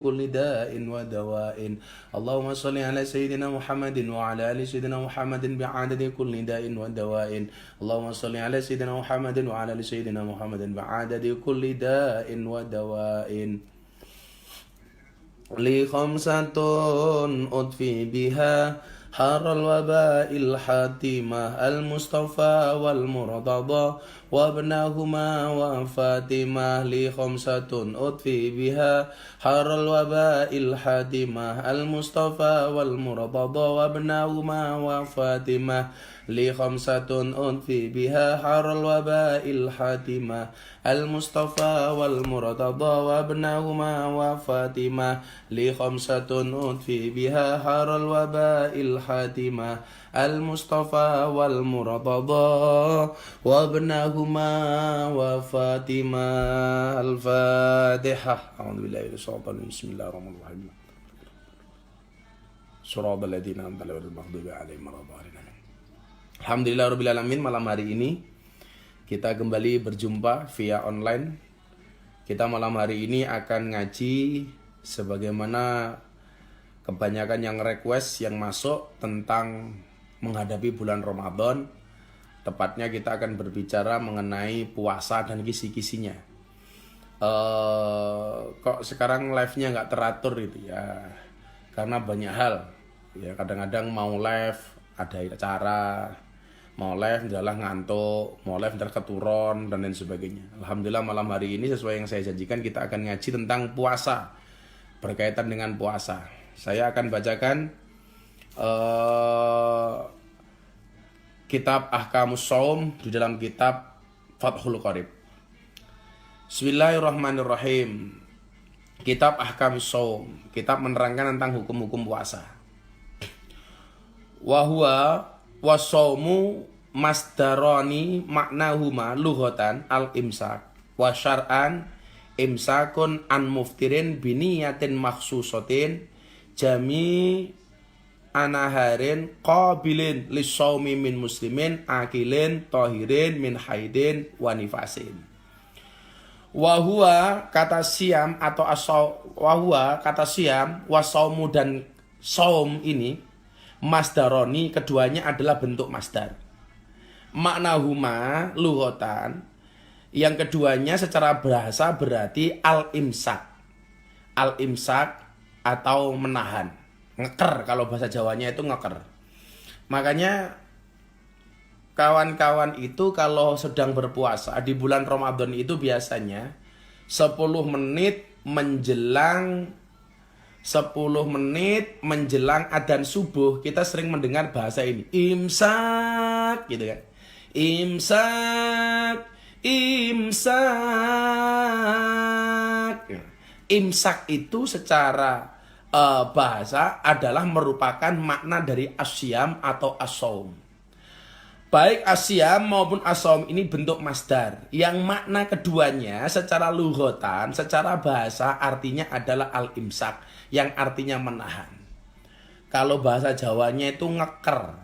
كل داء ودواء. اللهم صل على سيدنا محمد وعلى ال سيدنا محمد بعدد كل داء ودواء. اللهم صل على سيدنا محمد وعلى ال سيدنا محمد بعدد كل داء ودواء. لي خمسة أطفي بها حر الوباء الحاتمة المصطفى والمرتضى وابنهما وفاطمة. لي خمسة أطفي بها حر الوباء الحاتمة المصطفى والمرتضى وابنهما وفاطمة. لي خمسة أطفي بها حر الوباء الحاتمة المصطفى والمرتضى وابنهما وفاطمة. لي خمسة أطفي بها حر الوباء الحاتمة المصطفى والمرتضى وابنهما وفاطمة. الفاتحة. أعوذ بالله من الشيطان الرجيم. بسم الله الرحمن الرحيم. صراط الذين أنعمت عليهم غير المغضوب عليهم ولا الضالين. Alhamdulillah rabbil alamin. Malam hari ini kita kembali berjumpa via online. Kita malam hari ini akan ngaji sebagaimana kebanyakan yang request yang masuk tentang menghadapi bulan Ramadan. Tepatnya kita akan berbicara mengenai puasa dan kisi-kisinya. Kok sekarang live-nya nggak teratur itu ya? Karena banyak hal. Ya kadang-kadang mau live ada acara, mau live adalah ngantuk, mau live ntar keturun dan lain sebagainya. Alhamdulillah malam hari ini sesuai yang saya janjikan kita akan ngaji tentang puasa, berkaitan dengan puasa. Saya akan bacakan kitab Ahkamus Shaum di dalam kitab Fathul Qorib. Bismillahirrahmanirrahim. Kitab Ahkamus Shaum, kitab menerangkan tentang hukum-hukum puasa. Wahwa wasaumu masdaroni maknahuma lughatan al-imsak wa syar'an imsakun an muftirin biniyatin makhsusatin jami anaharin qabilin lisaumi min muslimin akilin tahirin min haidin wa nifasin. Wahwa kata siam atau wahwa kata siam wasaumu dan saum ini masdaroni, keduanya adalah bentuk masdar. Maknahuma lughatan, yang keduanya secara bahasa berarti al-imsak. Al-imsak atau menahan, ngeker, kalau bahasa Jawanya itu ngeker. Makanya kawan-kawan itu kalau sedang berpuasa di bulan Ramadan itu biasanya 10 menit menjelang adzan subuh kita sering mendengar bahasa ini, imsak gitu kan. Imsak, imsak. Imsak itu secara bahasa adalah merupakan makna dari asyam atau as-shaum. Baik asyam maupun as-shaum ini bentuk masdar yang makna keduanya secara lughatan, secara bahasa artinya adalah al-imsak, yang artinya menahan. Kalau bahasa Jawanya itu ngeker.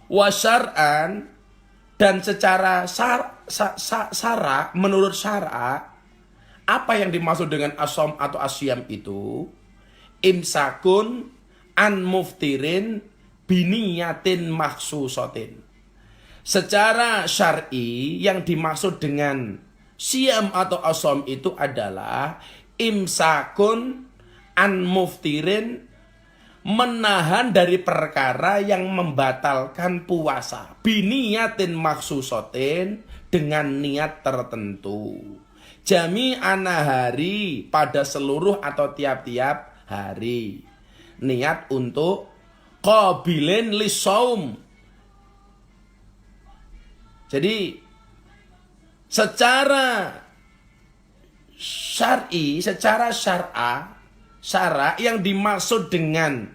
Wa syar'an, dan secara syara, menurut syara, apa yang dimaksud dengan as-shaum atau asyam itu? Imsakun an muftirin biniyatin makhsusatin. Secara syar'i yang dimaksud dengan siam atau asyam itu adalah imsakun an muftirin, menahan dari perkara yang membatalkan puasa, biniyatin makhsusatin, dengan niat tertentu, jami anahari, pada seluruh atau tiap-tiap hari, niat untuk qabilin lisaum. Jadi secara syar'i, secara syara yang dimaksud dengan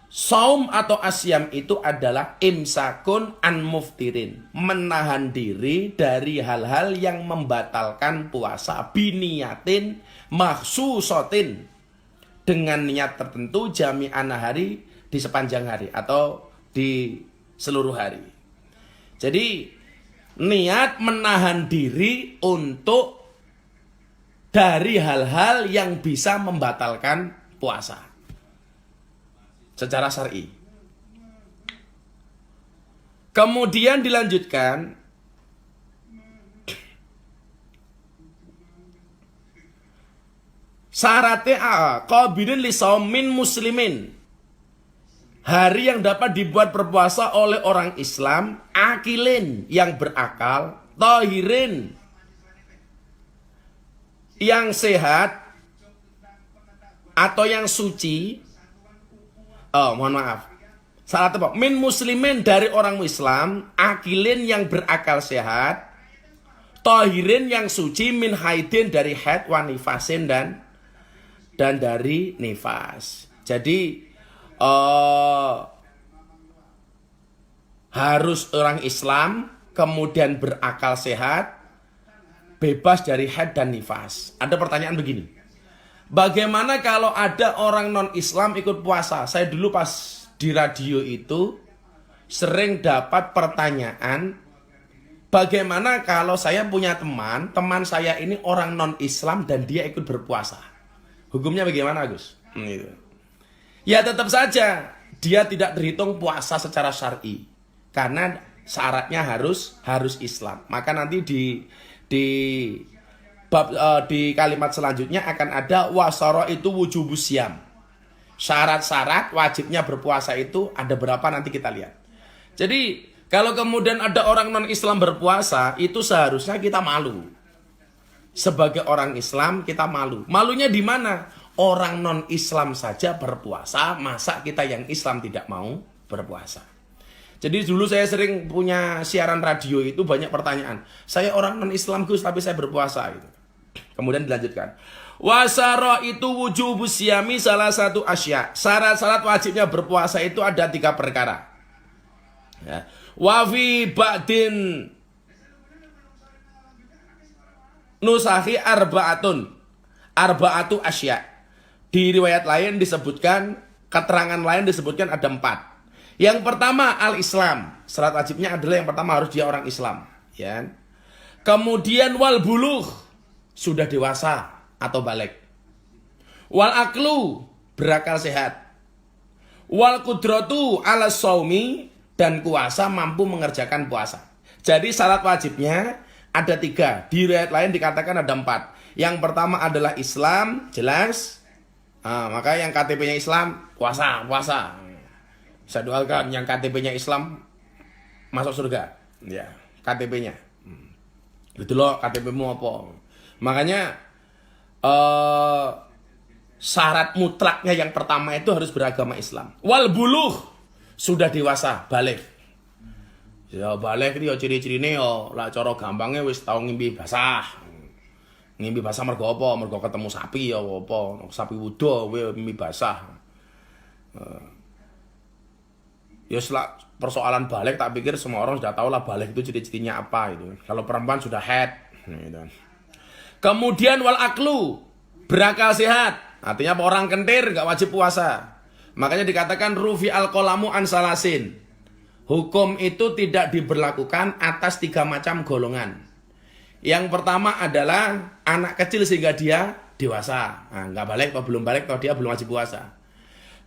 saum atau asyam itu adalah imsakun an muftirin, menahan diri dari hal-hal yang membatalkan puasa, biniyatin makhsusatin, dengan niat tertentu, jami'an hari, di sepanjang hari atau di seluruh hari. Jadi niat menahan diri untuk dari hal-hal yang bisa membatalkan puasa secara syar'i. Kemudian dilanjutkan, syaratnya qabilun li shaumin muslimin, hari yang dapat dibuat berpuasa oleh orang Islam, akilin yang berakal, tahirin yang sehat atau yang suci. Mohon maaf, salah tepat. Min muslimin, dari orang Islam, akilin yang berakal sehat, tahirin yang suci, min haidin dari haid, wa nifasin dan dari nifas. Jadi harus orang Islam, kemudian berakal sehat, bebas dari haid dan nifas. Ada pertanyaan begini, bagaimana kalau ada orang non-Islam ikut puasa? Saya dulu pas di radio itu sering dapat pertanyaan, bagaimana kalau saya punya teman saya ini orang non-Islam dan dia ikut berpuasa? Hukumnya bagaimana, Gus? Gitu. Ya tetap saja dia tidak terhitung puasa secara syar'i, karena syaratnya harus Islam. Maka nanti di kalimat selanjutnya akan ada wasara itu wujubus syam. Syarat-syarat wajibnya berpuasa itu ada berapa, nanti kita lihat. Jadi kalau kemudian ada orang non-Islam berpuasa, itu seharusnya kita malu. Sebagai orang Islam kita malu. Malunya di mana? Orang non-Islam saja berpuasa, masa kita yang Islam tidak mau berpuasa? Jadi dulu saya sering punya siaran radio itu banyak pertanyaan. Saya orang non-Islam, Gus, tapi saya berpuasa gitu. Kemudian dilanjutkan. Wasara itu wujubus syami salah satu asya. Syarat-syarat wajibnya berpuasa itu ada 3 perkara. Ya. Wa fi ba'din nusahi arba'atu asya. Di riwayat lain disebutkan, keterangan lain disebutkan ada 4. Yang pertama al-Islam. Syarat wajibnya adalah yang pertama harus dia orang Islam, ya. Kemudian wal bulugh, sudah dewasa atau balik. Wal aklu, berakal sehat. Wal kudratu ala shaumi, dan kuasa mampu mengerjakan puasa. Jadi syarat wajibnya ada 3. Di riwayat lain dikatakan ada 4. Yang pertama adalah Islam, jelas. Maka yang KTP-nya Islam, puasa. Saya doakan yang KTP-nya Islam masuk surga. Ya, KTP-nya. Gitu loh, KTP-mu apa? Makanya syarat mutlaknya yang pertama itu harus beragama Islam. Wal bulugh, sudah dewasa, balik. Ya balik iki ya ciri-cirine ya lak cara gampange wis tau ngimpi basah. Ngimpi basah mergo apa? Mergo ketemu sapi ya apa? Sapi wudo kowe ngimpi basah. Ya setelah persoalan balik, tak pikir semua orang sudah tahu lah balik itu ciri-cirinya apa itu. Kalau perempuan sudah head gitu. Kemudian wal aklu, berakal sehat. Artinya orang kentir gak wajib puasa. Makanya dikatakan rufi al-qalamu an salasin. Hukum itu tidak diberlakukan atas 3 macam golongan. Yang pertama adalah anak kecil sehingga dia dewasa. Nggak balik atau belum balik atau dia belum wajib puasa.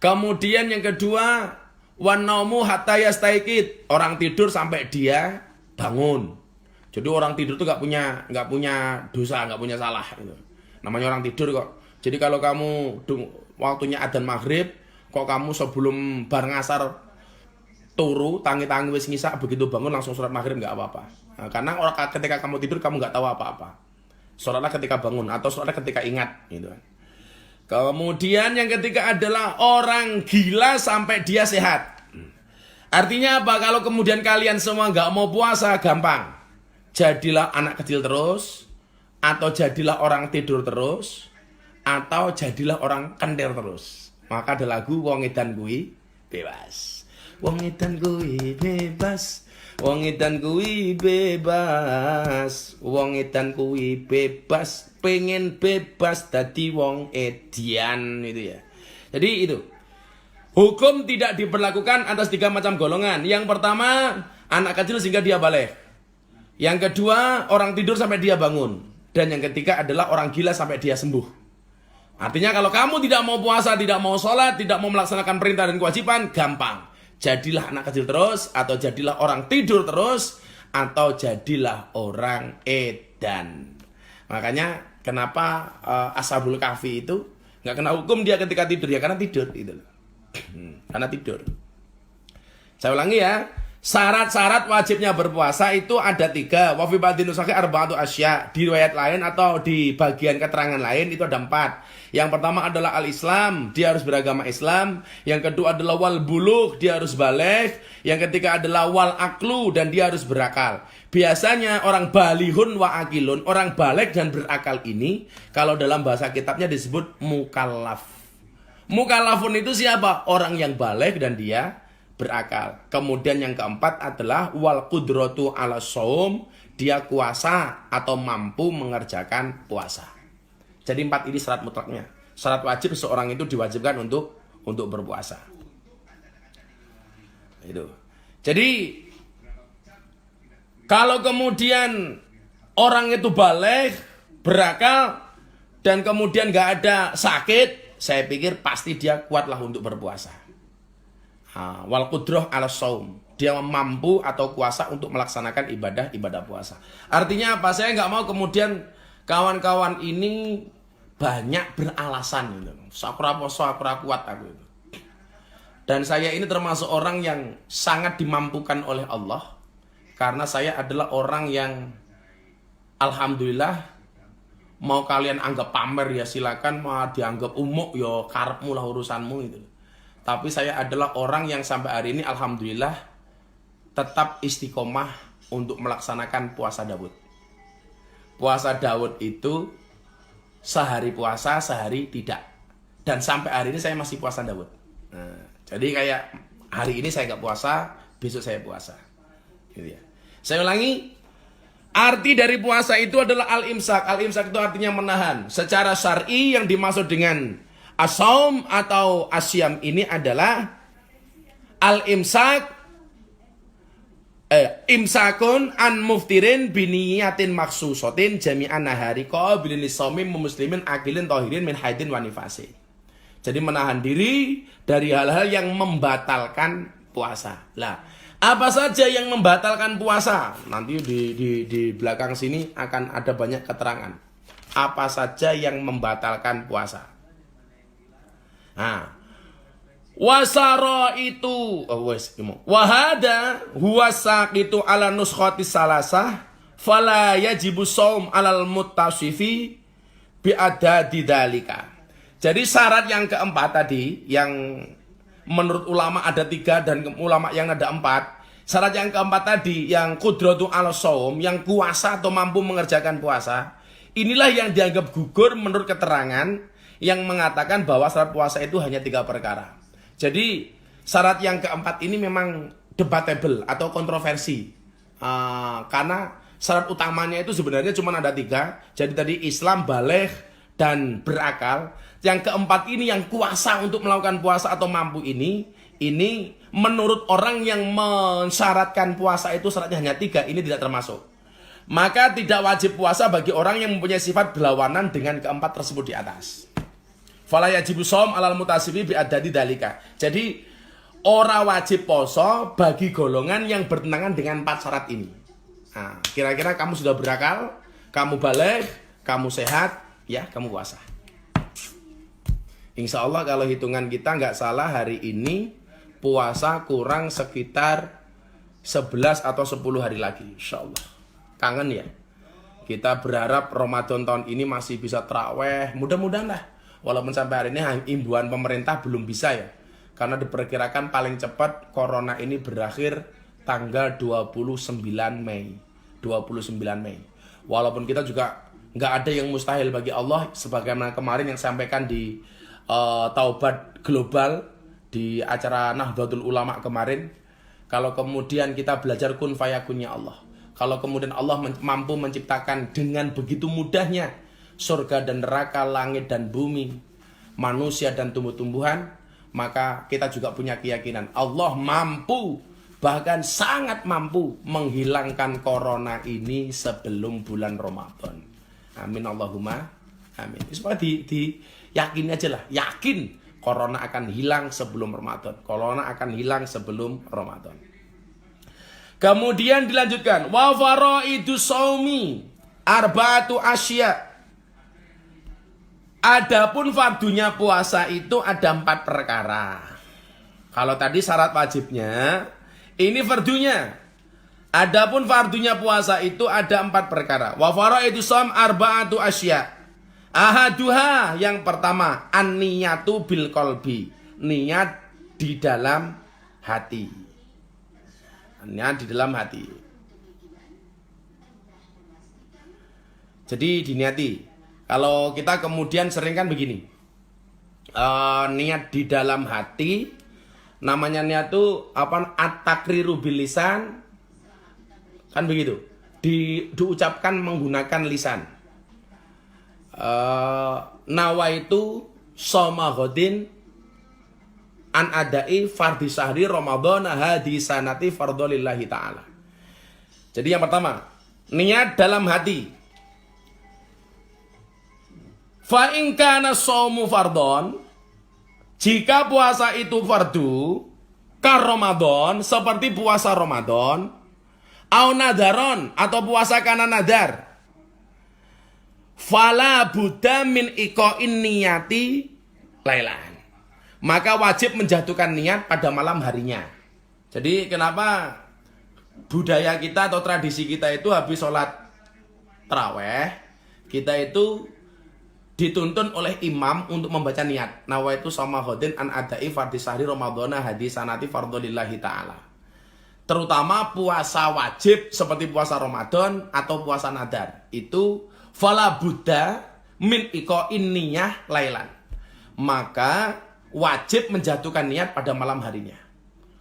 Kemudian yang kedua, wan naumu hatta yastaikid, orang tidur sampai dia bangun. Jadi orang tidur tuh nggak punya dosa, nggak punya salah gitu. Namanya orang tidur kok. Jadi kalau kamu waktunya adzan maghrib, kok kamu sebelum bar ngasar turu tangi-tangi wis ngisak, begitu bangun langsung sholat maghrib, nggak apa-apa. Karena ketika kamu tidur kamu nggak tahu apa-apa. Sholatlah ketika bangun atau sholatlah ketika ingat gitu. Kemudian yang ketiga adalah orang gila sampai dia sehat. Artinya apa? Kalau kemudian kalian semua nggak mau puasa, gampang. Jadilah anak kecil terus, atau jadilah orang tidur terus, atau jadilah orang kentir terus. Maka ada lagu wong edan kuwi bebas. Wong edan kuwi bebas. Wong edan kuwi bebas. Wong edan kuwi bebas. Pengen bebas dadi wong edian itu ya. Jadi itu. Hukum tidak diberlakukan atas 3 macam golongan. Yang pertama, anak kecil sehingga dia balik. Yang kedua, orang tidur sampai dia bangun. Dan yang ketiga adalah orang gila sampai dia sembuh. Artinya kalau kamu tidak mau puasa, tidak mau sholat, tidak mau melaksanakan perintah dan kewajiban, gampang. Jadilah anak kecil terus, atau jadilah orang tidur terus, atau jadilah orang edan. Makanya kenapa Ashabul Kahfi itu nggak kena hukum dia ketika tidur, ya karena tidur itu. Karena tidur. Saya ulangi ya. Syarat-syarat wajibnya berpuasa itu ada 3. Wa fi ba'dhin nusakhi arba'atu asya. Di riwayat lain atau di bagian keterangan lain itu ada 4. Yang pertama adalah al-Islam, dia harus beragama Islam. Yang kedua adalah wal bulugh, dia harus baligh. Yang ketiga adalah wal aklu, dan dia harus berakal. Biasanya orang balihun wa akilun, orang baligh dan berakal ini kalau dalam bahasa kitabnya disebut mukallaf. Mukallafun itu siapa? Orang yang baligh dan dia berakal. Kemudian yang keempat adalah wal qudratu ala shaum, dia kuasa atau mampu mengerjakan puasa. Jadi 4 ini syarat mutlaknya. Syarat wajib seorang itu diwajibkan untuk berpuasa. Itu. Jadi kalau kemudian orang itu baligh, berakal, dan kemudian gak ada sakit, saya pikir pasti dia kuatlah untuk berpuasa. Wal qudrah ala shaum, dia mampu atau kuasa untuk melaksanakan ibadah puasa. Artinya apa? Saya nggak mau kemudian kawan-kawan ini banyak beralasan gitu. Sakura poso, sakura kuat aku itu. Dan saya ini termasuk orang yang sangat dimampukan oleh Allah, karena saya adalah orang yang alhamdulillah, mau kalian anggap pamer ya silakan, mau dianggap umuk ya karepmu lah urusanmu itu. Tapi saya adalah orang yang sampai hari ini alhamdulillah tetap istiqomah untuk melaksanakan puasa Daud. Puasa Daud itu sehari puasa, sehari tidak. Dan sampai hari ini saya masih puasa Daud. Nah, jadi kayak hari ini saya nggak puasa, besok saya puasa. Gitu ya. Saya ulangi, arti dari puasa itu adalah al-imsak. Al-imsak itu artinya menahan. Secara syar'i yang dimaksud dengan as-shaum atau asyam ini adalah al-imsak, imsakun an muftirin biniyatin maksusotin jami'an nahari qabilin lisawmin muslimin akilin tohirin min haidin wa nifasi. Jadi menahan diri dari hal-hal yang membatalkan puasa. Lah, apa saja yang membatalkan puasa? Nanti di belakang sini akan ada banyak keterangan. Apa saja yang membatalkan puasa? Nah, wasaro itu wahada huwasak itu ala nuskhati salasah fala yajibu shaum alal muttasifi bi adadi dalika. Jadi syarat yang keempat tadi, yang menurut ulama ada 3 dan ulama yang ada 4. Syarat yang keempat tadi, yang qudratu ala shaum, yang kuasa atau mampu mengerjakan puasa, inilah yang dianggap gugur menurut keterangan yang mengatakan bahwa syarat puasa itu hanya 3 perkara. Jadi syarat yang keempat ini memang debatable atau kontroversi, karena syarat utamanya itu sebenarnya cuma ada 3. Jadi tadi Islam, baligh, dan berakal. Yang keempat ini yang kuasa untuk melakukan puasa atau mampu ini menurut orang yang mensyaratkan puasa itu syaratnya hanya 3, ini tidak termasuk. Maka tidak wajib puasa bagi orang yang mempunyai sifat berlawanan dengan keempat tersebut di atas. Fala yajibu shaum alal mutasifi bi adadi dalika. Jadi ora wajib poso bagi golongan yang bertentangan dengan 4 syarat ini. Nah, kira-kira kamu sudah berakal, kamu baligh, kamu sehat, ya kamu puasa. Insya Allah kalau hitungan kita nggak salah hari ini puasa kurang sekitar 11 atau 10 hari lagi. Insya Allah. Kangen ya. Kita berharap Ramadan tahun ini masih bisa tarawih. Mudah-mudahan lah. Walaupun sampai hari ini imbuan pemerintah belum bisa ya. Karena diperkirakan paling cepat corona ini berakhir tanggal 29 Mei. 29 Mei. Walaupun kita juga nggak ada yang mustahil bagi Allah. Sebagaimana kemarin yang sampaikan di Taubat Global di acara Nahdlatul Ulama kemarin. Kalau kemudian kita belajar kun fayakunnya Allah. Kalau kemudian Allah mampu menciptakan dengan begitu mudahnya surga dan neraka, langit dan bumi, manusia dan tumbuh-tumbuhan, maka kita juga punya keyakinan Allah mampu, bahkan sangat mampu menghilangkan corona ini sebelum bulan Ramadan. Amin Allahumma amin. Supaya di yakin aja lah, yakin corona akan hilang sebelum Ramadan. Corona akan hilang sebelum Ramadan. Kemudian dilanjutkan, wa faraidu shaumi arba'atu asya. Adapun fardunya puasa itu ada 4 perkara. Kalau tadi syarat wajibnya, ini fardunya. Adapun fardunya puasa itu ada 4 perkara. Wa faraidu shaum arba'atu asya. Ahaduha, yang pertama, an-niyatu bil qalbi. Niat di dalam hati. Niat di dalam hati. Jadi diniati. Kalau kita kemudian sering kan begini, niat di dalam hati, namanya niat itu apa? At-takriru bil lisan, kan begitu. Diucapkan menggunakan lisan. Nawaitu shoma ghadin an adai fardhi syahri Ramadan hadi sanati fardholillahi ta'ala. Jadi yang pertama, niat dalam hati. Fa in kana shaumu fardhon, jika puasa itu fardu, ka Ramadan, seperti puasa Ramadan, au nadaron, atau puasa karena nadar, fala budda min iqa'in niyati lailan, maka wajib menjatuhkan niat pada malam harinya. Jadi kenapa budaya kita atau tradisi kita itu habis sholat taraweh, kita itu dituntun oleh imam untuk membaca niat. Nawaitu shoma ghadin an adai fardhi syahri Ramadhana hadi sanati fardholillahi ta'ala. Terutama puasa wajib seperti puasa Ramadan atau puasa nadar. Itu fala buddha min iqa'in niyah lailan. Maka wajib menjatuhkan niat pada malam harinya.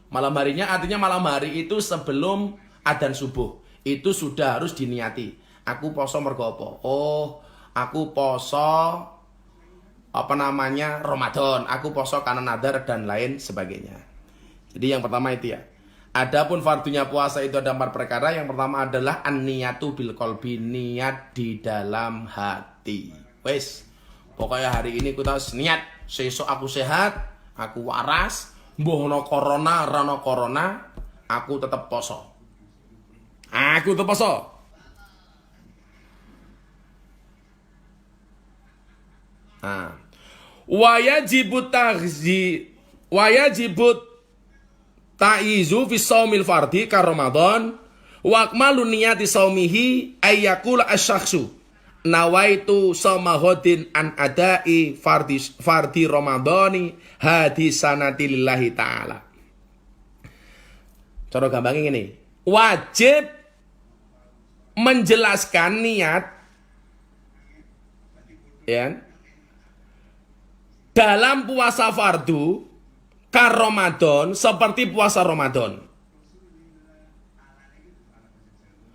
Malam harinya artinya malam hari itu sebelum adzan subuh. Itu sudah harus diniati. Aku poso mergo apa? Oh, aku poso Ramadan, aku poso karena nadar dan lain sebagainya. Jadi yang pertama itu ya. Adapun fardunya puasa itu ada 4 perkara. Yang pertama adalah an-niyatu bil qalbi, niat di dalam hati. Wes, pokoknya hari ini kita niat, sesuk aku sehat, aku waras, mbuh ono corona, rano corona, aku tetap poso. Aku tetap poso. Wajibut ta'izu fi shaumil fardhi ka Ramadan wa akmalu niyati shaumihi ayyakula asy-syakhsu nawaitu shauma ghadin an adai fardhi Ramadhani hadi sanati lillahi ta'ala. Cara gampangnya ini, wajib menjelaskan niat ya dalam puasa fardu ka Ramadan seperti puasa Ramadan.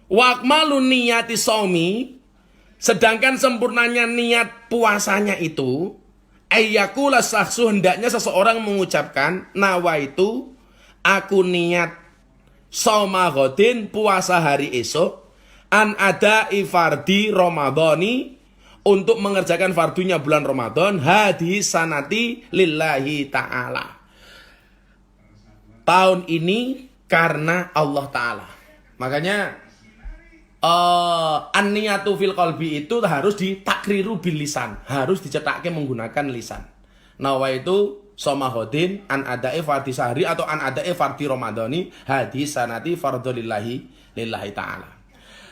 Wa akmalu niyati shaumi, sedangkan sempurnanya niat puasanya itu ayyakula syakhsu, hendaknya seseorang mengucapkan nawaitu, aku niat shauma ghadin, puasa hari esok, an adai fardhi Ramadhani, untuk mengerjakan fardunya bulan Ramadan, hadi sanati lillahi ta'ala, tahun ini karena Allah Ta'ala. Makanya an-niyatu fil qalbi itu harus ditakriru bil lisan, harus dicetakkan menggunakan lisan. Nawaitu shauma ghadin an adai fardhi syahri atau an adai fardhi Ramadhani hadi sanati lillahi ta'ala.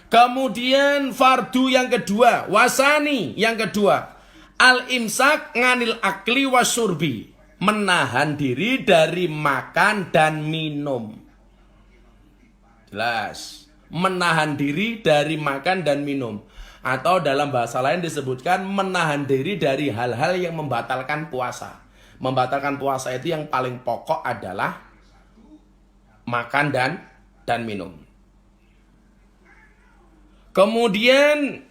Kemudian fardu yang kedua, wasani yang kedua, al-imsak nganil akli wasyurbi, menahan diri dari makan dan minum. Jelas, menahan diri dari makan dan minum. Atau dalam bahasa lain disebutkan menahan diri dari hal-hal yang membatalkan puasa. Membatalkan puasa itu yang paling pokok adalah makan dan minum. Kemudian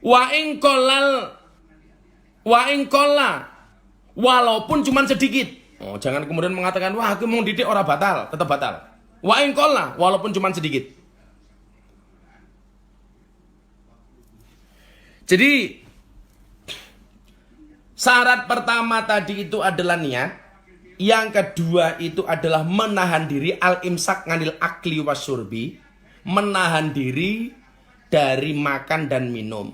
wa in qalla, walaupun cuma sedikit. Oh, jangan kemudian mengatakan wah aku mau didik orang batal, tetap batal. Wa in qalla, walaupun cuma sedikit. Jadi syarat pertama tadi itu adalah niat. Yang kedua itu adalah menahan diri, al-imsak nganil akli wasyurbi, menahan diri dari makan dan minum.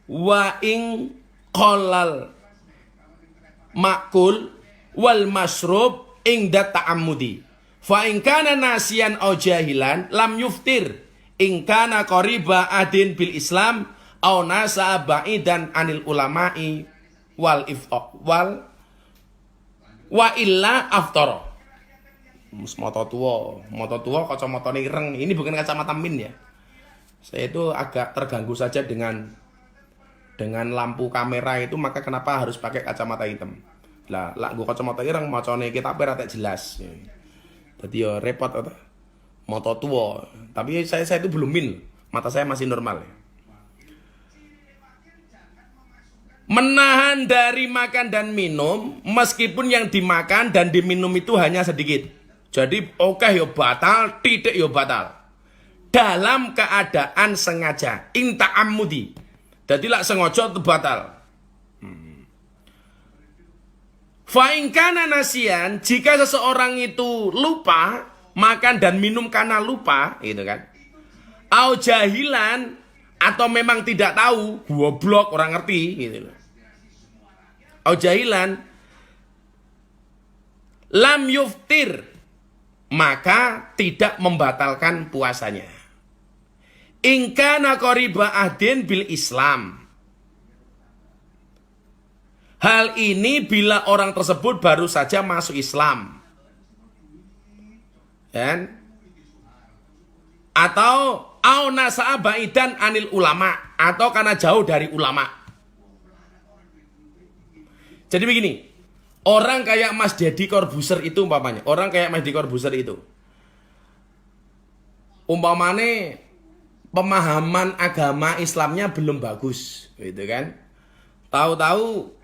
Wa ing qolal makul wal masrub ingda ta'ammudi. Fa in kana nasiyan aw jahilan lam yuftir. In kana qariba adin bil Islam aw nasa ba'idan anil ulama'i wal wa illa aftara. Moto tua kacamata ireng. Ini bukan kacamata min ya. Saya itu agak terganggu saja dengan lampu kamera itu, maka kenapa harus pakai kacamata hitam? Lah gua kacamata ireng macane kita ora jelas. Jadi ya repot atau moto tua. Tapi saya itu belum min. Mata saya masih normal ya. Menahan dari makan dan minum, meskipun yang dimakan dan diminum itu hanya sedikit. Jadi oke ya batal, tidak ya batal. Dalam keadaan sengaja, inta amudi. Jadi lak sengaja itu batal. Fa'ingkana nasian, jika seseorang itu lupa makan dan minum karena lupa, gitu kan? Au jahilan, atau memang tidak tahu, goblok orang ngerti gitu loh. Au jahilan lam yuftir, maka tidak membatalkan puasanya. In kana qariba ahdin bil Islam. Hal ini bila orang tersebut baru saja masuk Islam. Dan atau au nasa'a ba'idan anil ulama, atau karena jauh dari ulama. Jadi begini, orang kayak Mas Deddy Corbuzier itu umpamanya, umpamanya pemahaman agama Islamnya belum bagus, gitu kan? Tahu-tahu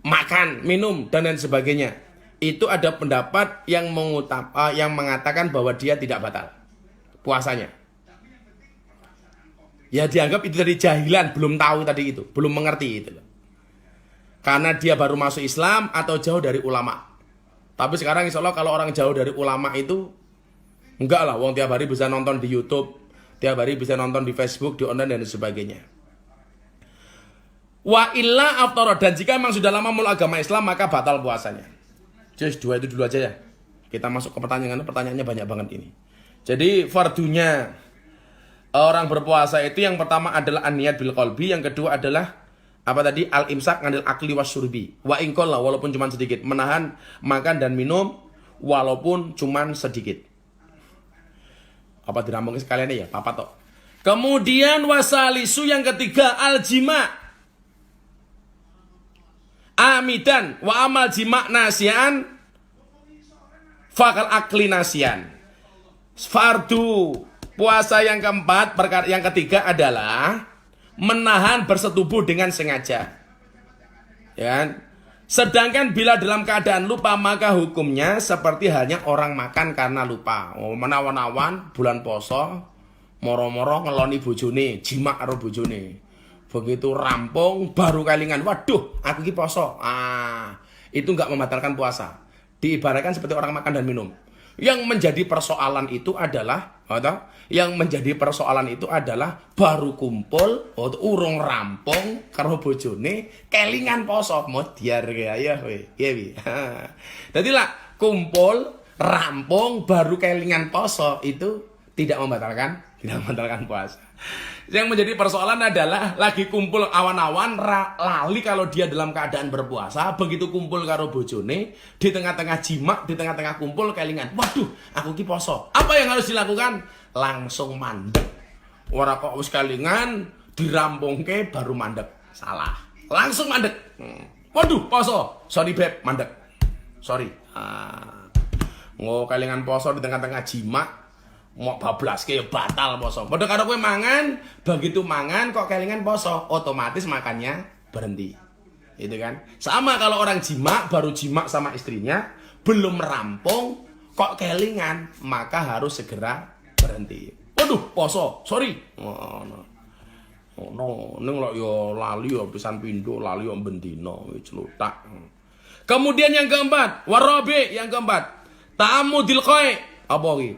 makan, minum dan lain sebagainya. Itu ada pendapat yang mengatakan bahwa dia tidak batal puasanya. Ya dianggap itu dari jahilan, belum tahu tadi itu, belum mengerti itu. Karena dia baru masuk Islam atau jauh dari ulama. Tapi sekarang insya Allah kalau orang jauh dari ulama itu enggak lah, wong tiap hari bisa nonton di YouTube, tiap hari bisa nonton di Facebook, di online dan sebagainya. Wa illa aftara, dan jika memang sudah lama mulai agama Islam maka batal puasanya. Just dua itu dulu aja ya. Kita masuk ke pertanyaannya banyak banget ini. Jadi fardunya orang berpuasa itu yang pertama adalah an-niyat bil qalbi, yang kedua adalah apa tadi? Al-imsak nganil akli wasyurbi. Wa ingkol lah, walaupun cuma sedikit, menahan makan dan minum walaupun cuma sedikit. Apa dirambungin sekalian ya, papa toh. Kemudian wasalisu yang ketiga al-jima. Amidan wa amal jima nasian fakal akli nasian. Fardu puasa yang keempat, yang ketiga adalah menahan bersetubuh dengan sengaja. Ya. Sedangkan bila dalam keadaan lupa maka hukumnya seperti halnya orang makan karena lupa. Menawan-nawan bulan poso, moro-moro ngeloni bojone, jima karo bojone. Begitu rampung baru kelingan, waduh aku ki poso. Itu enggak membatalkan puasa. Diibaratkan seperti orang makan dan minum. Yang menjadi persoalan itu adalah baru kumpul, urung rampung karo bojone, kelingan poso, modiar ya we. Jadi lah kumpul, rampung baru kelingan poso itu tidak membatalkan puasa. Yang menjadi persoalan adalah lagi kumpul awan-awan lali kalau dia dalam keadaan berpuasa, begitu kumpul karo bojone di tengah-tengah jima, di tengah-tengah kumpul kelingan, waduh aku ki poso. Apa yang harus dilakukan? Langsung mandek. Ora kok wis kelingan dirampungke baru mandek. Salah. Langsung mandek. Waduh poso. Sorry beb, mandek. Sorry. Kelingan poso di tengah-tengah jima, mau bablas kayak batal poso. Padahal kalau kowe mangan, begitu mangan kok kelingan poso, otomatis makannya berhenti. Itu kan? Sama kalau orang jima, baru jima sama istrinya, belum rampung, kok kelingan, maka harus segera berhenti. Waduh, poso, sorry. No, ning lho yo lali yo pisan pindho, lali yo bendina celutak. Kemudian yang keempat, warabi yang keempat, ta'ammudil qai. Apa iki?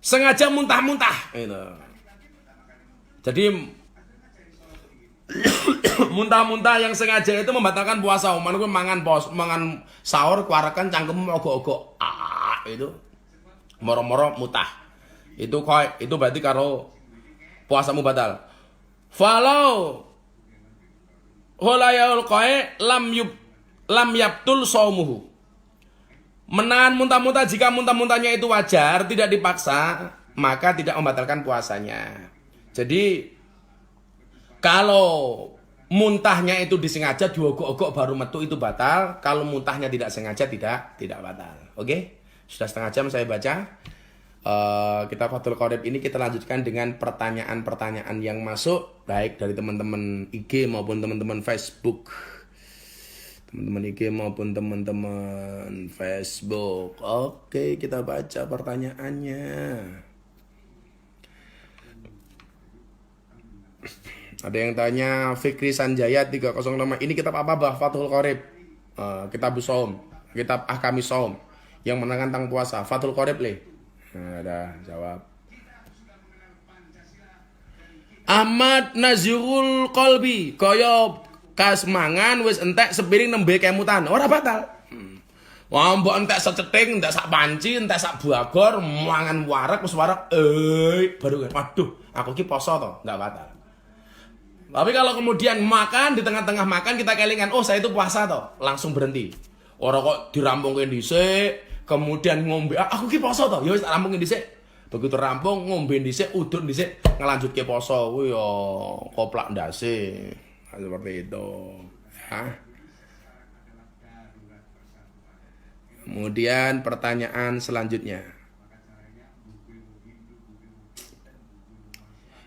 Sengaja muntah-muntah gitu. Jadi muntah-muntah yang sengaja itu membatalkan puasa. Umpama kowe mangan sahur kuarekan cangkemmu ogok-ogok. Itu moro-moro mutah. Itu berarti karo puasamu batal. Falau hulayaul qai lam yabtul shaumuhu. Menahan muntah-muntah jika muntah-muntahnya itu wajar, tidak dipaksa, maka tidak membatalkan puasanya. Jadi kalau muntahnya itu disengaja diogok-ogok baru metu itu batal, kalau muntahnya tidak sengaja tidak batal. Oke? Sudah setengah jam saya baca. Kita Fathul Qorib ini kita lanjutkan dengan pertanyaan-pertanyaan yang masuk baik dari teman-teman IG maupun teman-teman Facebook. Teman-teman IG maupun teman-teman Facebook. Oke, kita baca pertanyaannya. Ada yang tanya Fikri Sanjaya 305. Ini kitab apa Bah? Fathul Qorib. Kitab Shaum, kitab Ahkami Shaum yang menerangkan tentang puasa. Fathul Qorib le. Nah, ada jawab. Ahmad Nazirul Qalbi kaya kas mangan wis entek sepiring nembe kemutan ora batal. Wah mbok entek seceting, entek sak panci, entek sak bagor, mangan wareg wis wareg baru waduh, aku ki poso to, enggak batal. Tapi kalau kemudian makan di tengah-tengah makan kita kelingan, oh saya itu puasa to, langsung berhenti. Ora kok dirampungke dhisik, kemudian ngombe, aku ki poso to, ya wis tak rampungke dhisik. Begitu rampung ngombe dhisik, udun dhisik, ngelanjutke poso kuwi ya koplak ndase. Seperti itu. Ya. Kemudian pertanyaan selanjutnya.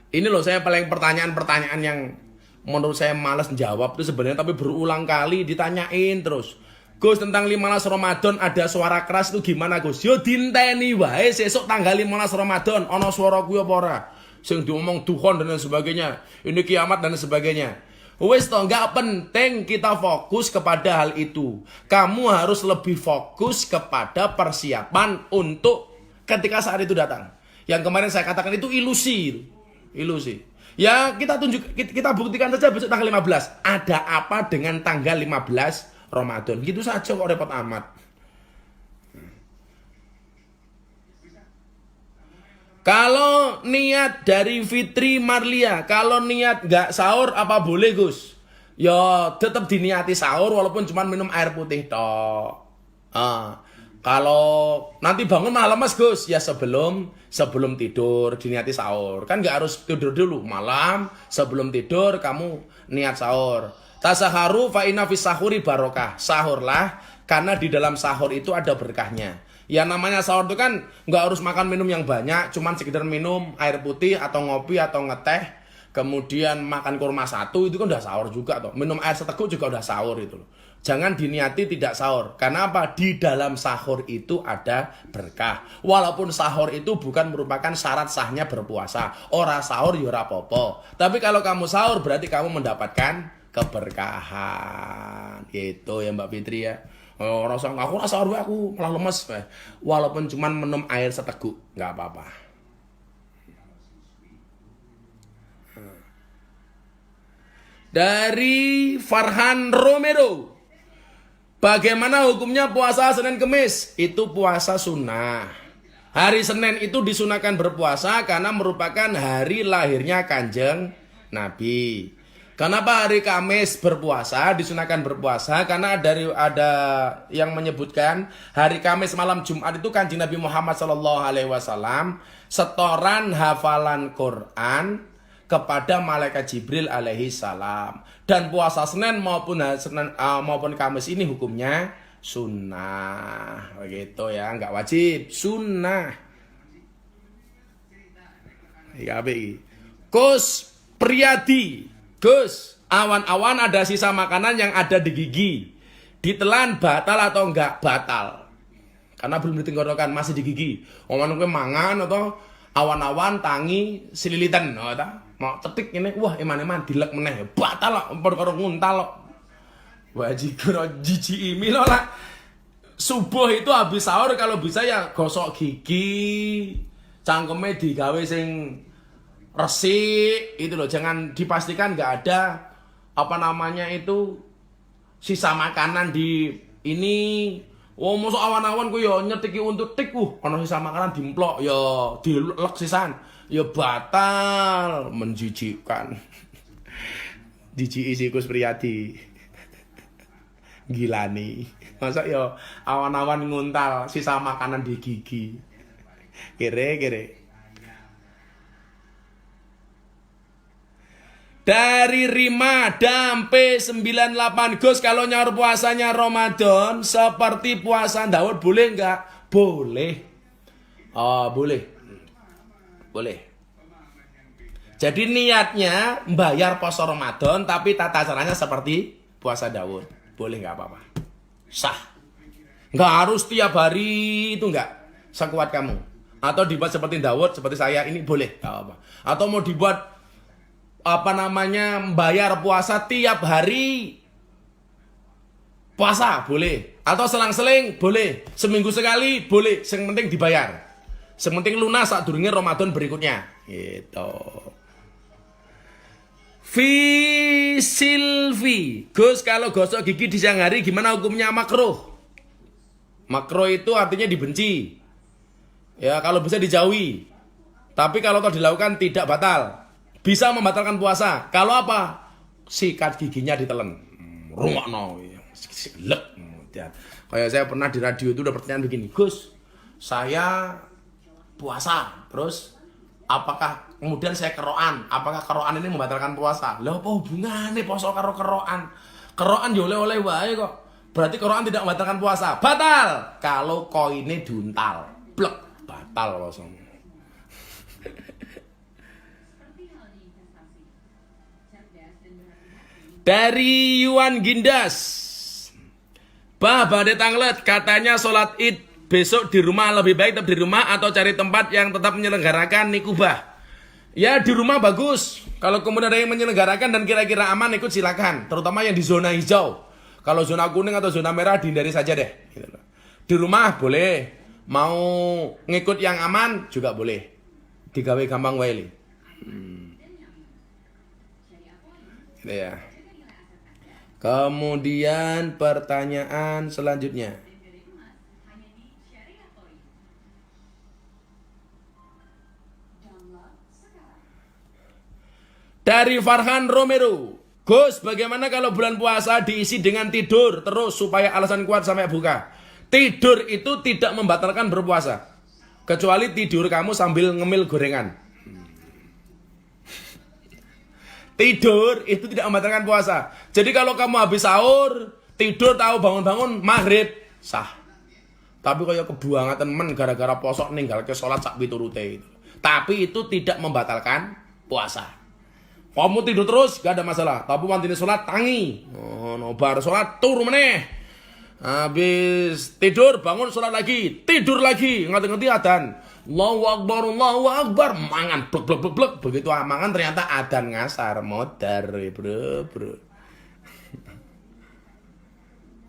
Ini loh saya paling pertanyaan-pertanyaan yang menurut saya malas jawab itu sebenarnya tapi berulang kali ditanyain terus. Gus tentang 15 Ramadan ada suara keras itu gimana Gus? Yo dinteni wae sesuk tanggal 15 Ramadan ana suara kuwi apa ora? Sing diomong Tuhan dan lain sebagainya. Ini kiamat dan sebagainya. Wes toh nggak penting kita fokus kepada hal itu. Kamu harus lebih fokus kepada persiapan untuk ketika saat itu datang. Yang kemarin saya katakan itu ilusi. Ya kita buktikan saja besok tanggal 15. Ada apa dengan tanggal 15 Ramadan? Gitu saja kok repot amat. Kalau niat dari Fitri Marlia, kalau niat nggak sahur apa boleh Gus? Ya tetap diniati sahur walaupun cuma minum air putih toh. Kalau nanti bangun malah lemas Gus, ya sebelum tidur diniati sahur. Kan nggak harus tidur dulu, malam sebelum tidur kamu niat sahur. Tasaharu fa inna fis sahuri barokah. Sahurlah karena di dalam sahur itu ada berkahnya. Ya namanya sahur itu kan nggak harus makan minum yang banyak, cuman sekedar minum air putih atau ngopi atau ngeteh, kemudian makan kurma satu itu kan udah sahur juga toh. Minum air seteguk juga udah sahur itu loh. Jangan diniati tidak sahur. Karena apa? Di dalam sahur itu ada berkah. Walaupun sahur itu bukan merupakan syarat sahnya berpuasa. Ora sahur ya ora apa-apa. Tapi kalau kamu sahur berarti kamu mendapatkan keberkahan. Gitu ya Mbak Fitri ya. Aku rasa aku malah lemes. Walaupun cuman minum air seteguk, nggak apa-apa. Dari Farhan Romero, bagaimana hukumnya puasa Senin Kemis? Itu puasa sunnah. Hari Senin itu disunahkan berpuasa karena merupakan hari lahirnya Kanjeng Nabi. Kenapa hari Kamis berpuasa, disunahkan berpuasa? Karena ada yang menyebutkan hari Kamis malam Jumat itu Kanjeng Nabi Muhammad SAW setoran hafalan Quran kepada malaikat Jibril alaihi salam. Dan puasa Senin maupun Kamis ini hukumnya sunnah. Begitu ya, nggak wajib, sunnah. Kus Priyadi, Gus, awan-awan ada sisa makanan yang ada di gigi. Ditelan batal atau enggak batal? Karena belum ditenggorokan, masih di gigi. Omongan mangan atau awan-awan tangi sililitan, Mau cetik ini, wah eman-eman dilek meneh. Batal kok perkara nguntal kok. Wajikur jiji imi lah. Subuh itu habis sahur kalau bisa ya gosok gigi. Cangkeme digawe sing resik itu loh. Jangan dipastikan nggak ada apa namanya itu sisa makanan di ini. Oh mosok awan-awan ku yo nyetiki untuk tik ana sisa makanan dimplok yo dilek sisan. Ya batal, menjijikkan. Jijiki si Kus Priyadi. Gila nih. Masa ya awan-awan nguntal sisa makanan di gigi. Kere. Dari Rima Dampe 98 Gus, kalau nyaur puasanya Ramadan seperti puasa Daud boleh enggak? Boleh. Oh, boleh. Jadi niatnya membayar puasa Ramadan tapi tata caranya seperti puasa Daud. Boleh nggak apa-apa. Sah. Nggak harus tiap hari itu nggak. Sekuat kamu. Atau dibuat seperti Daud, seperti saya ini boleh. Nggak apa-apa. Atau mau dibuat apa namanya membayar puasa tiap hari puasa boleh. Atau selang-seling boleh. Seminggu sekali boleh. Yang penting dibayar. Sementing lunas saat durungnya Ramadan berikutnya. Gitu. Silvi, Gus kalau gosok gigi di siang hari gimana hukumnya makruh? Makruh itu artinya dibenci. Ya kalau bisa dijauhi. Tapi kalau dilakukan tidak batal. Bisa membatalkan puasa. Kalau apa? Sikat giginya ditelen. Rungokno. Lek. Kayak saya pernah di radio itu udah pertanyaan begini, Gus, saya puasa, terus apakah kemudian saya keroan? Apakah keroan ini membatalkan puasa? Lah apa hubungannya puasa karo keroan? Keroan ya oleh-oleh wae kok. Berarti keroan tidak membatalkan puasa. Batal kalau koine diuntal. Blek, batal puasamu. Dari Yuan Gindas. Bah, badai tanglet katanya sholat Id besok di rumah lebih baik tetap di rumah atau cari tempat yang tetap menyelenggarakan nikubah. Ya di rumah bagus. Kalau kemudian ada yang menyelenggarakan dan kira-kira aman ikut silakan. Terutama yang di zona hijau. Kalau zona kuning atau zona merah dihindari saja deh. Di rumah boleh. Mau ngikut yang aman juga boleh. Digawe gampang wae. Gitu ya. Kemudian pertanyaan selanjutnya. Dari Farhan Romero. Gus, bagaimana kalau bulan puasa diisi dengan tidur terus supaya alasan kuat sampai buka? Tidur itu tidak membatalkan berpuasa. Kecuali tidur kamu sambil ngemil gorengan. Tidur itu tidak membatalkan puasa. Jadi kalau kamu habis sahur, tidur tahu bangun-bangun maghrib, sah. Tapi kayak kebuangan temen gara-gara posok ninggal ke sholat sak piturute itu. Tapi itu tidak membatalkan puasa. Kamu tidur terus gak ada masalah. Tapi wantine sholat tangi. Oh, nobar sholat turu meneh. Habis tidur bangun sholat lagi, tidur lagi, ngerti-ngerti adan. Allahu Akbar, mangan blek. Begitu mangan ternyata adan ngasar, modar, bro.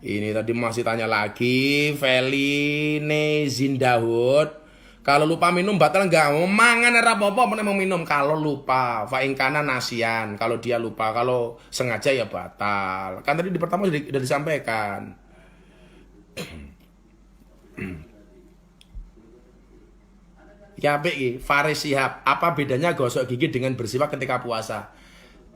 Ini tadi masih tanya lagi, Feline Zindahud. Kalau lupa minum batal enggak? Mangan era apa-apa mau minum kalau lupa. Fa in kana nasian. Kalau dia lupa, kalau sengaja ya batal. Kan tadi di pertama sudah disampaikan. Ya apik Faris Sihab, apa bedanya gosok gigi dengan bersiwak ketika puasa?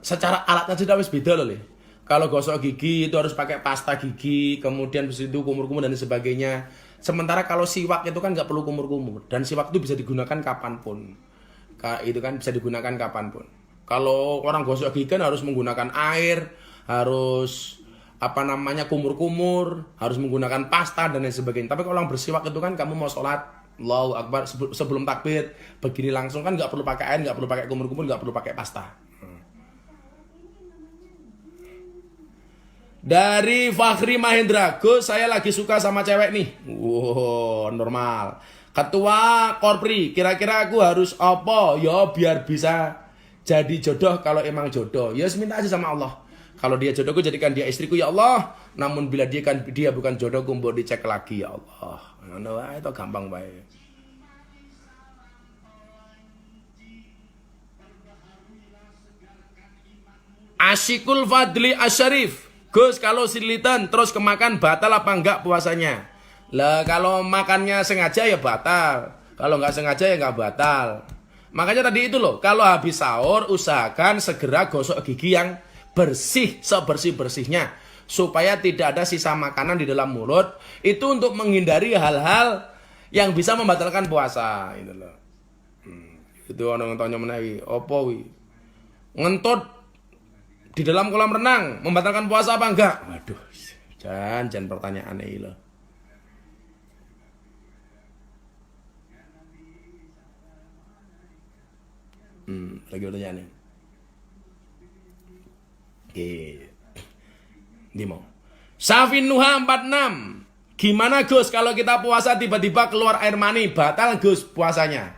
Secara alatnya sudah wis beda loh. Kalau gosok gigi itu harus pakai pasta gigi, kemudian habis itu kumur-kumur dan sebagainya. Sementara kalau siwak itu kan nggak perlu kumur-kumur dan siwak itu bisa digunakan kapanpun. Itu kan bisa digunakan kapanpun. Kalau orang gosok gigi kan harus menggunakan air, harus kumur-kumur, harus menggunakan pasta dan lain sebagainya. Tapi kalau orang bersiwak itu kan kamu mau sholat, Allahu Akbar, sebelum takbir begini langsung kan nggak perlu pakai air, nggak perlu pakai kumur-kumur, nggak perlu pakai pasta. Dari Fakhri Mahendra, Gus, saya lagi suka sama cewek nih. Wow, normal. Ketua Korpri, kira-kira aku harus apa ya biar bisa jadi jodoh kalau emang jodoh. Ya minta aja sama Allah. Kalau dia jodohku jadikan dia istriku ya Allah. Namun bila dia bukan jodohku mbok dicek lagi ya Allah. Ngono wae itu gampang bae. Asyikul Fadli Asyarif. Gus, kalau silitan terus kemakan batal apa enggak puasanya? Lah kalau makannya sengaja ya batal. Kalau nggak sengaja ya nggak batal. Makanya tadi itu loh, kalau habis sahur usahakan segera gosok gigi yang bersih, sebersih-bersihnya. Supaya tidak ada sisa makanan di dalam mulut. Itu untuk menghindari hal-hal yang bisa membatalkan puasa. Itu loh. Itu orang tanya menawi, opo wi? Ngentut di dalam kolam renang membatalkan puasa apa enggak? Waduh, jangan pertanyaan ini loh. Lagi pertanyaan. Oke. Dimo. Safin Nuha 46. Gimana Gus kalau kita puasa tiba-tiba keluar air mani, batal Gus puasanya?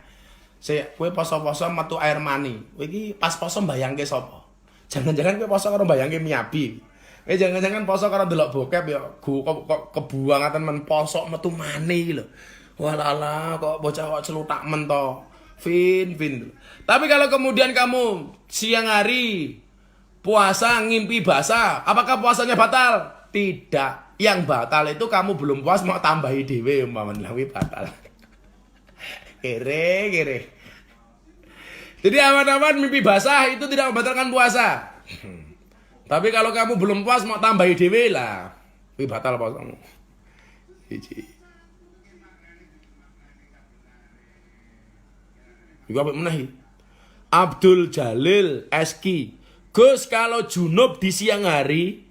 Kowe poso-poso metu air mani. Kowe iki pas poso mbayangke sapa? Jangan-jangan kowe poso karo mbayangke Miyabi. Jangan-jangan poso karo delok bokep ya kok kebuangatan men poso metu mani lho. Walala kok bocah kok celutak men to. Fin. Tapi kalau kemudian kamu siang hari puasa ngimpi basah, apakah puasanya batal? Tidak. Yang batal itu kamu belum puas mau tambahi dhewe umpamane lawi batal. Kere. Jadi aman-aman mimpi basah itu tidak membatalkan puasa. Tapi kalau kamu belum puas mau tambahi dhewe lah, kuwi batal puasamu. Siji. Iku apa menahi? Abdul Jalil Eski. Gus, kalau junub di siang hari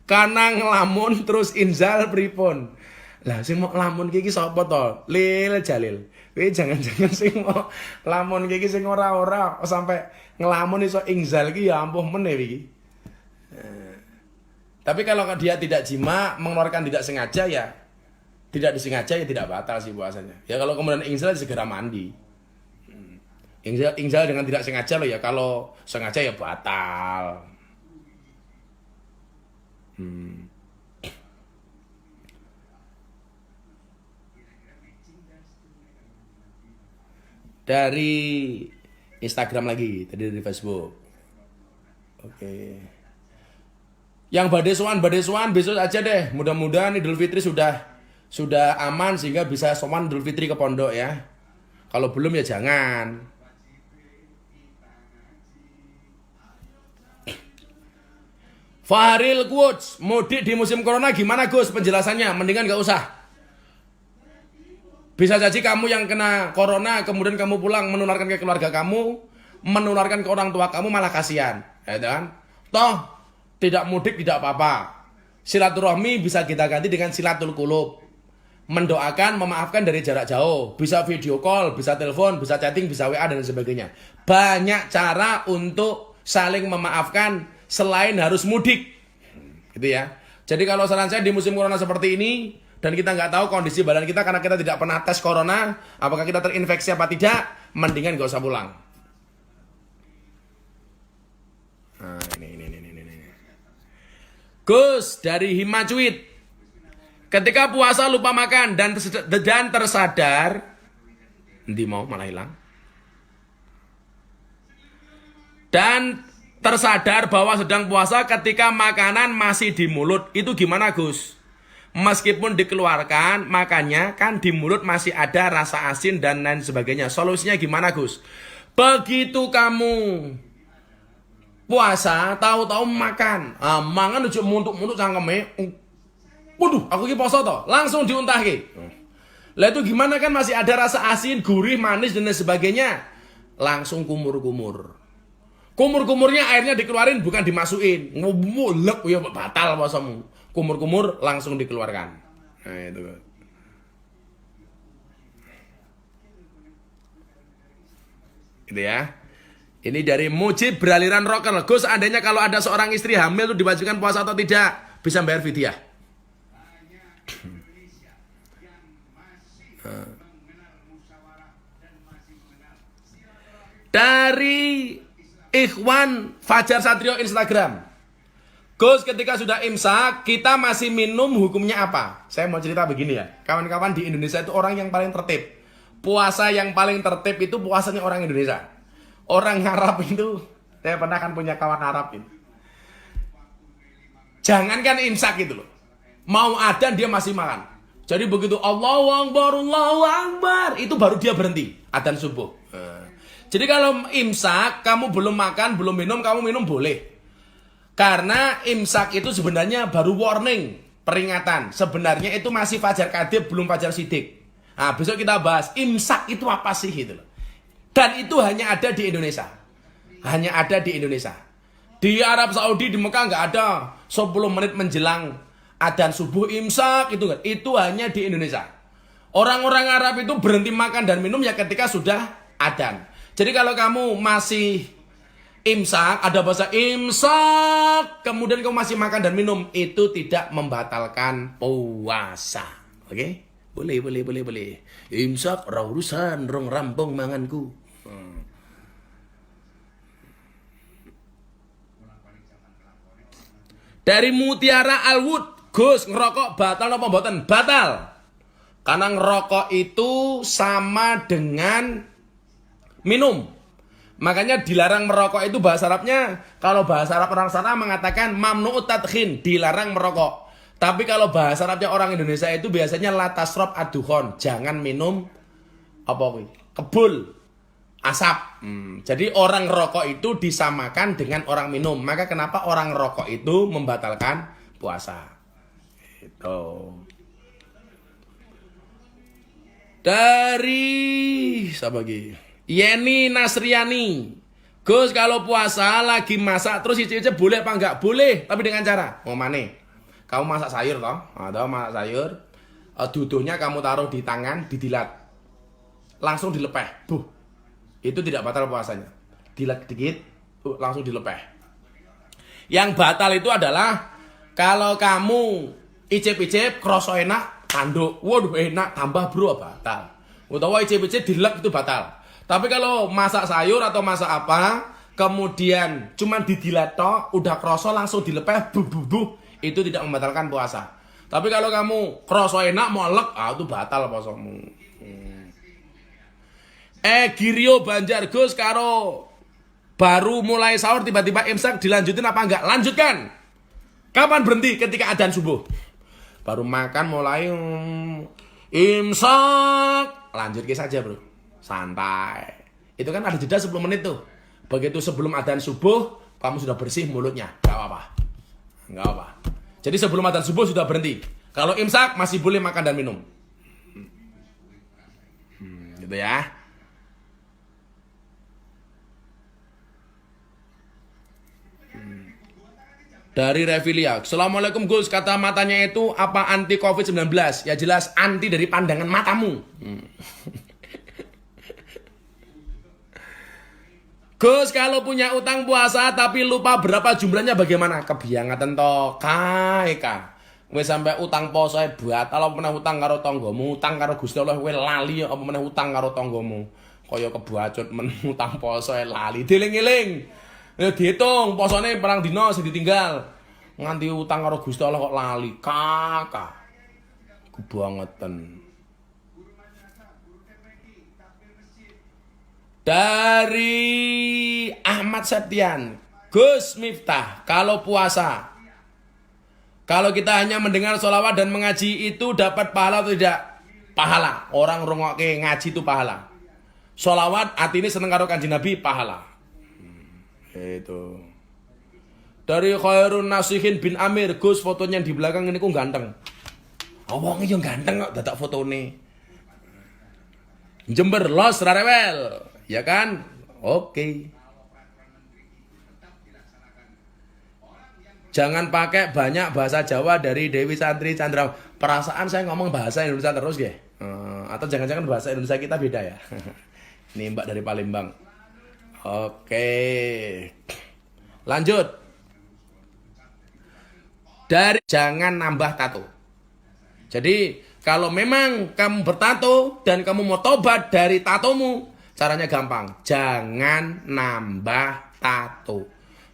karena ngelamun terus inzal pripun? Lah sing mau lamun iki sapa to? Lil Jalil. Kowe jangan-jangan sing mau lamun iki sing ora sampai ngelamun iso inzal iki ya ampuh meneh iki. Tapi kalau dia tidak jima mengeluarkan tidak sengaja ya tidak disengaja ya tidak batal sih puasanya. Ya kalau kemudian inzal segera mandi. Inzal dengan tidak sengaja loh ya. Kalau sengaja ya batal. Dari Instagram lagi, tadi dari Facebook. Oke. Yang badesuan besok aja deh. Mudah-mudahan Idul Fitri sudah aman sehingga bisa sowan Idul Fitri ke pondok ya. Kalau belum ya jangan. Fahril Quotes, mudik di musim corona gimana Gus penjelasannya? Mendingan gak usah. Bisa jadi kamu yang kena corona, kemudian kamu pulang menularkan ke keluarga kamu, menularkan ke orang tua kamu malah kasihan, ya kan? Toh tidak mudik tidak apa-apa. Silaturahmi bisa kita ganti dengan silatul qulub. Mendoakan, memaafkan dari jarak jauh. Bisa video call, bisa telepon, bisa chatting, bisa WA dan sebagainya. Banyak cara untuk saling memaafkan selain harus mudik, gitu ya. Jadi kalau saran saya di musim corona seperti ini dan kita nggak tahu kondisi badan kita karena kita tidak pernah tes corona, apakah kita terinfeksi apa tidak, mendingan nggak usah pulang. Nah, ini. Gus dari Himacuit, ketika puasa lupa makan dan tersadar, nanti mau malah hilang. Dan tersadar bahwa sedang puasa ketika makanan masih di mulut, itu gimana Gus? Meskipun dikeluarkan, makannya kan di mulut masih ada rasa asin dan lain sebagainya. Solusinya gimana Gus? Begitu kamu puasa, tahu-tahu makan, mangan ujuk muntuk-muntuk cangkeme. Waduh, aku ki poso toh, langsung diuntahke. Lah itu gimana kan masih ada rasa asin, gurih, manis dan lain sebagainya. Langsung kumur-kumur. Kumur-kumurnya airnya dikeluarin bukan dimasukin. Ngulek ya batal puasamu. Kumur-kumur langsung dikeluarkan. Nah itu. Gitu ya. Ini dari Mujib beraliran rocker. Gus, seandainya kalau ada seorang istri hamil itu diwajibkan puasa atau tidak? Bisa bayar fidyah. Dari Ikhwan Fajar Satrio Instagram. Gus, ketika sudah imsak, kita masih minum, hukumnya apa? Saya mau cerita begini ya. Kawan-kawan, di Indonesia itu orang yang paling tertib. Puasa yang paling tertib itu puasanya orang Indonesia. Orang Arab itu, saya pernah kan punya kawan Arab itu. Jangankan imsak gitu loh. Mau adzan dia masih makan. Jadi begitu Allahu Akbar, itu baru dia berhenti adzan subuh. Jadi kalau imsak, kamu belum makan, belum minum, kamu minum boleh. Karena imsak itu sebenarnya baru warning, peringatan. Sebenarnya itu masih fajar kadib, belum fajar sidik. Nah, besok kita bahas imsak itu apa sih gitu loh. Dan itu hanya ada di Indonesia. Hanya ada di Indonesia. Di Arab Saudi, di Mekah nggak ada 10 menit menjelang adzan subuh imsak itu kan. Itu hanya di Indonesia. Orang-orang Arab itu berhenti makan dan minum ya ketika sudah adzan. Jadi kalau kamu masih imsak, ada bahasa imsak, kemudian kamu masih makan dan minum, itu tidak membatalkan puasa. Oke? Boleh. Imsak ora urusan, rong rampung manganku. Dari Mutiara Alwood, Gus, ngerokok batal apa mboten? Batal. Karena ngerokok itu sama dengan minum. Makanya dilarang merokok itu bahasa Arabnya, kalau bahasa Arab orang sana mengatakan mamnu'ut tadkhin, dilarang merokok. Tapi kalau bahasa Arabnya orang Indonesia itu biasanya la tasrob adukhon, jangan minum apa kuwi? Kebul, asap. Jadi orang rokok itu disamakan dengan orang minum. Maka kenapa orang rokok itu membatalkan puasa? Itu. Dari siapa lagi? Yeni Nasriani. Gus, kalau puasa lagi masak terus icip-icip boleh apa enggak? Boleh, tapi dengan cara mau mana? Kamu masak sayur toh? Atau masak sayur, duduhnya kamu taruh di tangan, didilat. Langsung dilepeh. Buh. Itu tidak batal puasanya. Dilat dikit, langsung dilepeh. Yang batal itu adalah kalau kamu icip-icip kroso enak, tanduk. Waduh enak, tambah bro, batal. Utawa icip-icip dilek itu batal. Tapi kalau masak sayur atau masak apa, kemudian cuman didilat tok, udah kroso langsung dilepeh, buh, itu tidak membatalkan puasa. Tapi kalau kamu kroso enak mau lek, itu batal puasamu. Girio Banjar, Gus, karo baru mulai sahur tiba-tiba imsak dilanjutin apa enggak? Lanjutkan. Kapan berhenti? Ketika adzan subuh. Baru makan mulai imsak, lanjutkan saja bro, santai. Itu kan ada jeda 10 menit tuh. Begitu sebelum adzan subuh, kamu sudah bersih mulutnya, nggak apa-apa. Jadi sebelum adzan subuh sudah berhenti. Kalau imsak masih boleh makan dan minum. Gitu ya. Dari Revilia, Assalamualaikum Gus, kata matanya itu apa anti COVID-19? Ya jelas anti dari pandangan matamu. Gus, kalau punya utang puasa tapi lupa berapa jumlahnya bagaimana? Kebiangatan to kaeka. Wis sampai utang poso batal apa meneh utang karo tanggamu, utang karo Gusti Allah kowe lali apa meneh utang karo tanggamu. Kaya kebacut men utang poso lali. Dieling-eling. Ya dihitung posone perang dina sing ditinggal. Nganti utang karo Gusti Allah kok lali. Kakak. Kebangetan. Dari Ahmad Septian, Gus Miftah, kalau puasa, kalau kita hanya mendengar sholawat dan mengaji itu dapat pahala atau tidak? Pahala. Orang rungokke ngaji itu pahala. Sholawat hati ini seneng karo Kanjeng Nabi, pahala. Itu. Dari Khairun Nasihin bin Amir, Gus, fotonya di belakang ini kok ganteng. Wong iki yo ganteng kok dadak fotone. Jember los rarewel. Ya kan? Oke. Jangan pakai banyak bahasa Jawa dari Dewi Santri Chandra. Perasaan saya ngomong bahasa Indonesia terus ya. Atau jangan-jangan bahasa Indonesia kita beda ya. Ini Mbak dari Palembang. Oke. Lanjut. Dari jangan nambah tato. Jadi kalau memang kamu bertato dan kamu mau tobat dari tatomu, caranya gampang, jangan nambah tato.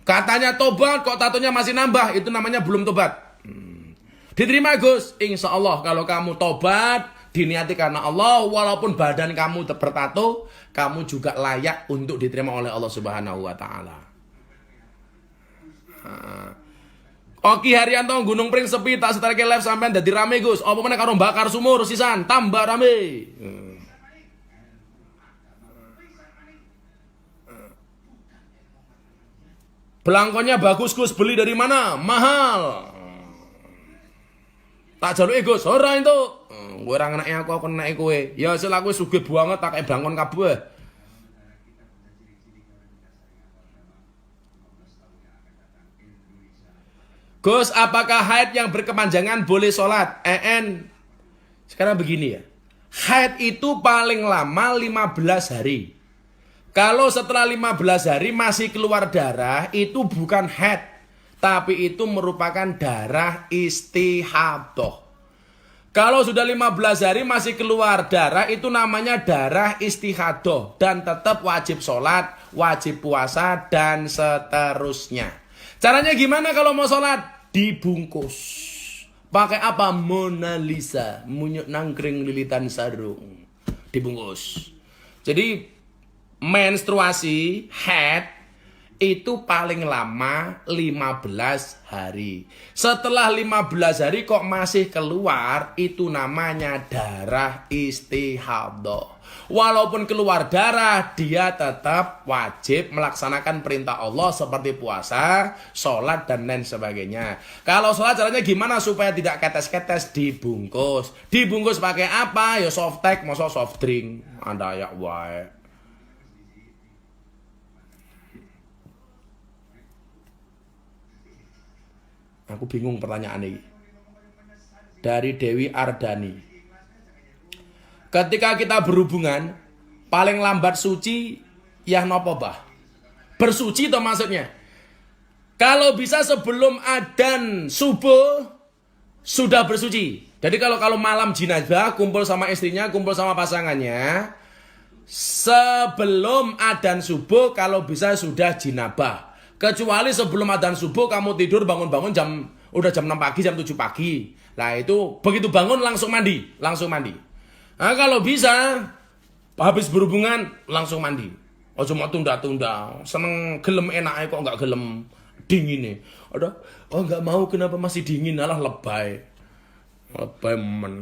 Katanya tobat kok tatonya masih nambah, itu namanya belum tobat. Diterima Gus, insya Allah kalau kamu tobat, diniati karena Allah, walaupun badan kamu bertato, kamu juga layak untuk diterima oleh Allah Subhanahu wa Ta'ala. Oki Haryanto Gunung Pring sepi tak setarke live sampean dadi rame Gus. Apa meneh karo bakar sumur sisan tambah rame. Belangkonnya bagus Gus, beli dari mana? Mahal. Tak jaluke Gus, ora entuk. Kowe ora ngeneki aku ngeneki kowe. Ya hasil aku sugih banget tak belangkon kabeh. Gus, apakah haid yang berkepanjangan boleh sholat? Sekarang begini ya. Haid itu paling lama 15 hari. Kalau setelah 15 hari masih keluar darah, itu bukan haid. Tapi itu merupakan darah istihadah. Kalau sudah 15 hari masih keluar darah, itu namanya darah istihadah. Dan tetap wajib sholat, wajib puasa, dan seterusnya. Caranya gimana kalau mau sholat? Dibungkus. Pakai apa? Mona Lisa, munyuk nangkring lilitan sarung. Dibungkus. Jadi menstruasi, haid, itu paling lama 15 hari. Setelah 15 hari kok masih keluar, itu namanya darah istihadah. Walaupun keluar darah, dia tetap wajib melaksanakan perintah Allah seperti puasa, sholat, dan lain sebagainya. Kalau sholat caranya gimana supaya tidak ketes-ketes? Dibungkus. Dibungkus pakai apa? Ya softtek, masa soft drink. Anda ya wae. Aku bingung pertanyaan ini. Dari Dewi Ardani. Ketika kita berhubungan, paling lambat suci yang nopo bah? Bersuci toh maksudnya. Kalau bisa sebelum adzan subuh sudah bersuci. Jadi kalau malam jenazah kumpul sama istrinya, kumpul sama pasangannya, sebelum adzan subuh kalau bisa sudah jinabah. Kecuali sebelum adzan subuh kamu tidur bangun-bangun udah jam 6 pagi, jam 7 pagi. Nah itu begitu bangun langsung mandi. Nah kalau bisa habis berhubungan langsung mandi. Ojo mau tunda-tunda. Seneng gelem enaknya kok nggak gelem dingin nih. Nggak mau kenapa masih dingin, alah lebay. Lebay men.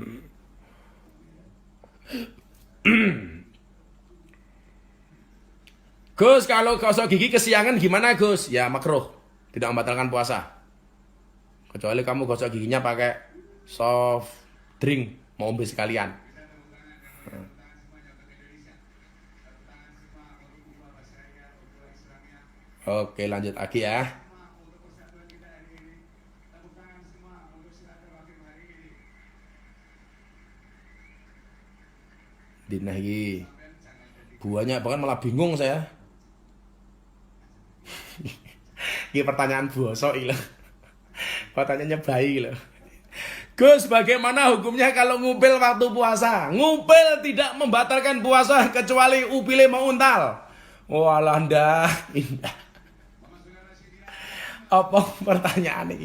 Gus, kalau gosok gigi kesiangan gimana Gus? Ya makruh, tidak membatalkan puasa. Kecuali kamu gosok giginya pakai soft drink, mau ambil sekalian. Oke, lanjut lagi ya. Dinahi. Buahnya bahkan malah bingung saya. Ini pertanyaan bosok loh. Pertanyaannya baik loh. Gus, bagaimana hukumnya kalau ngupil waktu puasa? Ngupil tidak membatalkan puasa kecuali upile mau untal. Walah indah. Apa pertanyaan ini?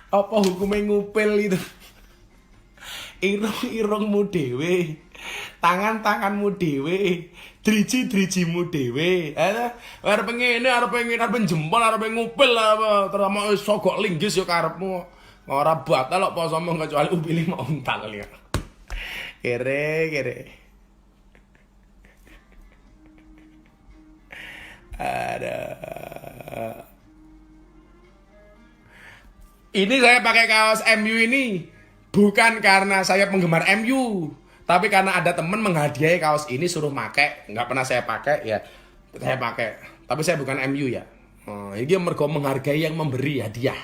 Apa hukumnya ngupil itu? Irung-irungmu dewe, tangan-tanganmu dewe, driji-drijimu dewe. Arep pengen jempol, arep ngupil apa terama sogok linggis yo karepmu. Ora batal kok posomu kecuali upile mau untal ya. Kere. Ada. Ini saya pakai kaos MU ini bukan karena saya penggemar MU, tapi karena ada temen menghadiahi kaos ini suruh pakai. Nggak pernah saya pakai ya, saya pakai. Tapi saya bukan MU ya. Ini mergo menghargai yang memberi hadiah.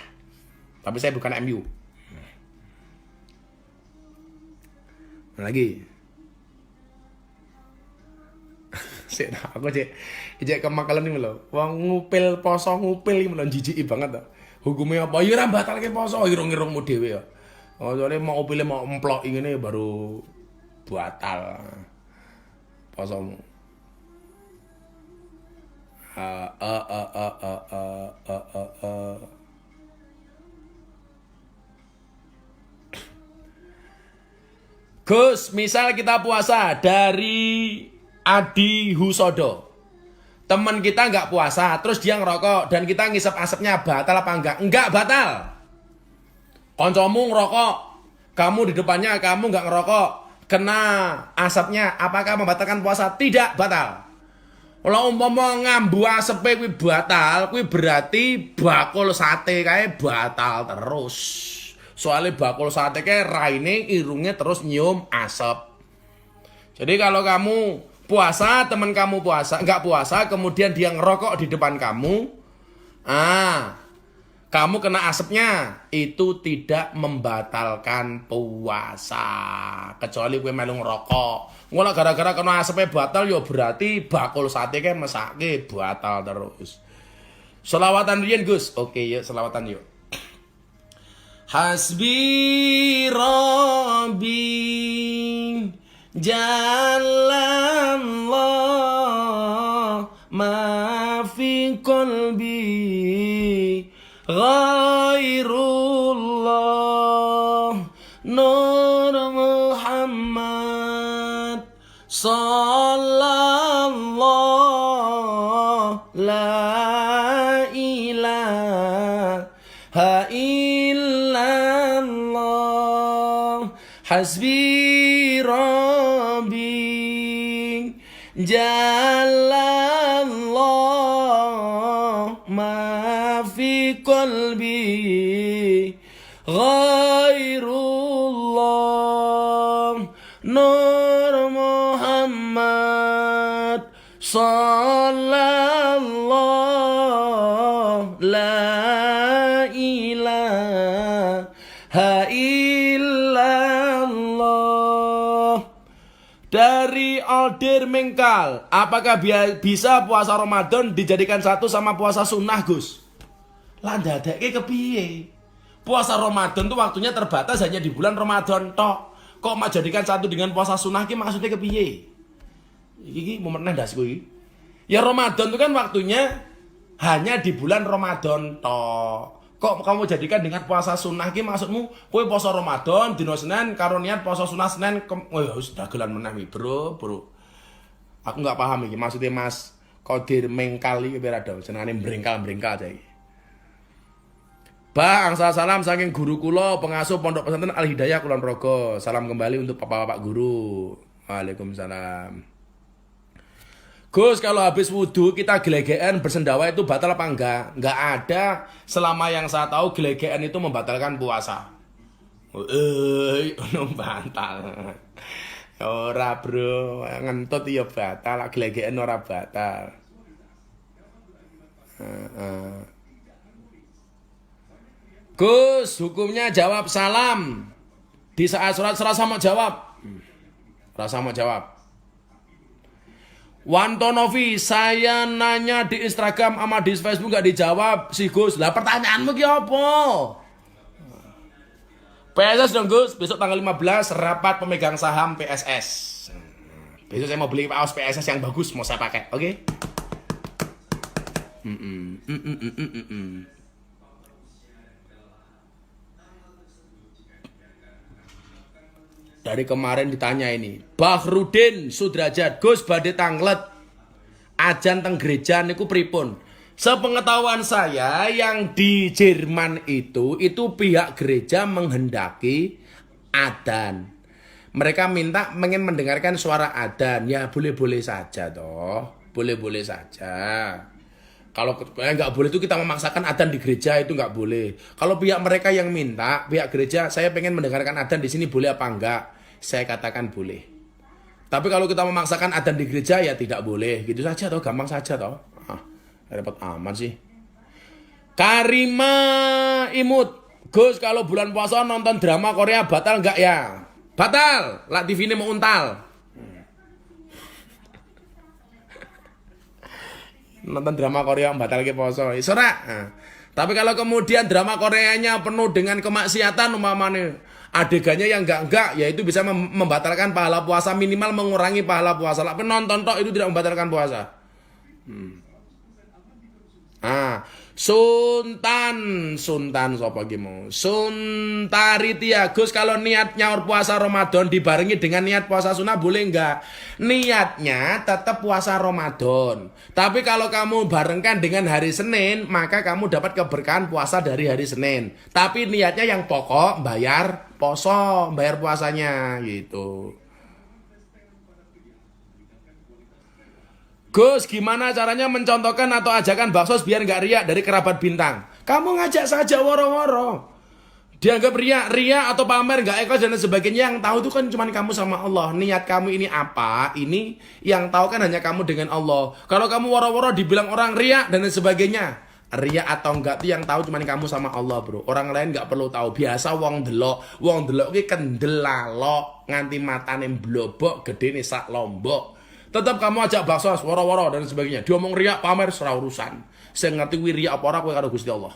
Tapi saya bukan MU. Lagi. Aku cek kemakalan ini loh. Wong ngupil poso ngupil ini loh jijiki banget loh. Hukumnya apa? Ya ora batalke poso irung-irungmu dhewe ya. Soalnya mau pilih mau emplok ini baru batal posomu. Eh, eh, eh, eh, eh, eh, eh, eh, eh. Gus, misal kita puasa dari Adi Husodo. Teman kita nggak puasa, terus dia ngerokok dan kita ngisep asapnya, batal apa enggak? Enggak batal. Koncomu ngerokok, kamu di depannya kamu nggak ngerokok, kena asapnya, apakah membatalkan puasa? Tidak batal. Kalau umpama ngambu asepe kuwi batal, kuwi berarti bakul sate kae batal terus. Soalnya bakul sate kae raine irungnya terus nyium asap. Jadi kalau kamu puasa, teman kamu puasa, nggak puasa, kemudian dia ngerokok di depan kamu, kamu kena asapnya, itu tidak membatalkan puasa. Kecuali kowe melu ngerokok. Ngono gara-gara kena asapnya batal, ya berarti bakul sate kayak mesake batal terus. Selawatan riyen Gus. Oke yuk selawatan yuk. Hasbi Rabbi Jalallah ma fi qalbi ghairullah Nur Muhammad sallallahu la ilaha illallah hasbi rabbi jalallah ma fi qalbi ghairullah Nur Muhammad sallallahu la ilaha illallah. Dari Aldir Mengkal, apakah bisa puasa Ramadan dijadikan satu sama puasa sunnah Gus? Lah ndadeke kepiye? Puasa Ramadan tuh waktunya terbatas hanya di bulan Ramadan tok. Kok mau jadikan satu dengan puasa sunnah ki maksudnya kepiye? Iki mau ndas kuwi. Ya Ramadan itu kan waktunya hanya di bulan Ramadan tok. Kok kamu jadikan dengan puasa sunnah ki maksudmu kowe puasa Ramadan dina Senin karo niat puasa sunnah Senin oh ya wis dagelan meneh bro. Aku nggak paham iki maksudnya Mas Kodir Mengkal iki ora dol jenengane brengkal-brengkal aja iki. Bang, salam saking guru kula pengasuh Pondok Pesantren Al Hidayah Kulon Progo. Salam kembali untuk bapak-bapak guru. Waalaikumsalam. Gus, kalau habis wudhu kita gelegean bersendawa itu batal apa enggak? Enggak ada. Selama yang saya tahu gelegean itu membatalkan puasa. Batal. Ora bro, ngentut ya batal, gelegean ora batal. Gus, hukumnya jawab salam di saat sholat serasa mau jawab. Rasa mau jawab. Wantonovi, saya nanya di Instagram sama di Facebook gak dijawab si Gus. Lah pertanyaanmu ki apa? PSS dong Gus, besok tanggal 15 rapat pemegang saham PSS. Besok saya mau beli kaos PSS yang bagus, mau saya pakai, oke? Dari kemarin ditanya ini, Bahrudin Sudrajat, Gus badhe tanglet ajan teng gereja niku pripun? Sepengetahuan saya yang di Jerman itu pihak gereja menghendaki adzan. Mereka minta pengen mendengarkan suara adzan. Ya boleh-boleh saja toh. Boleh-boleh saja. Kalau nggak boleh itu kita memaksakan adzan di gereja itu nggak boleh. Kalau pihak mereka yang minta, pihak gereja, saya pengen mendengarkan adzan di sini boleh apa enggak? Saya katakan boleh. Tapi kalau kita memaksakan adzan di gereja ya tidak boleh. Gitu saja toh, gampang saja toh. Repot aman sih. Karima Imut, Gus kalau bulan puasa nonton drama Korea batal enggak ya? Batal. Lah TV ini mau untal. Nonton drama Korea batal ke poso. Isora. Tapi kalau kemudian drama Koreanya penuh dengan kemaksiatan umpamane adegannya yang enggak ya itu bisa membatalkan pahala puasa, minimal mengurangi pahala puasa. Lah penonton tok itu tidak membatalkan puasa. Ah, Sultan sapa ki mau? Suntaritia. Gus, kalau niat nyaur puasa Ramadan dibarengi dengan niat puasa sunnah boleh enggak? Niatnya tetap puasa Ramadan. Tapi kalau kamu barengkan dengan hari Senin, maka kamu dapat keberkahan puasa dari hari Senin. Tapi niatnya yang pokok bayar bayar puasanya gitu. Gus, gimana caranya mencontohkan atau ajakan baksos biar nggak riak dari kerabat bintang? Kamu ngajak saja woro-woro. Dianggap riak atau pamer nggak ikhlas dan sebagainya. Yang tahu itu kan cuma kamu sama Allah. Niat kamu ini apa? Ini yang tahu kan hanya kamu dengan Allah. Kalau kamu woro-woro dibilang orang riak dan sebagainya, riak atau enggak itu yang tahu cuma kamu sama Allah, bro. Orang lain nggak perlu tahu. Biasa wong delok ki kendel lalok nganti matane blobok gede nih sak lombok. Tetap kamu ajak baksos, woro-woro dan sebagainya. Dia ngomong riak, pamer, serah urusan. Saya ngerti riak apa ora kowe karo Gusti Allah.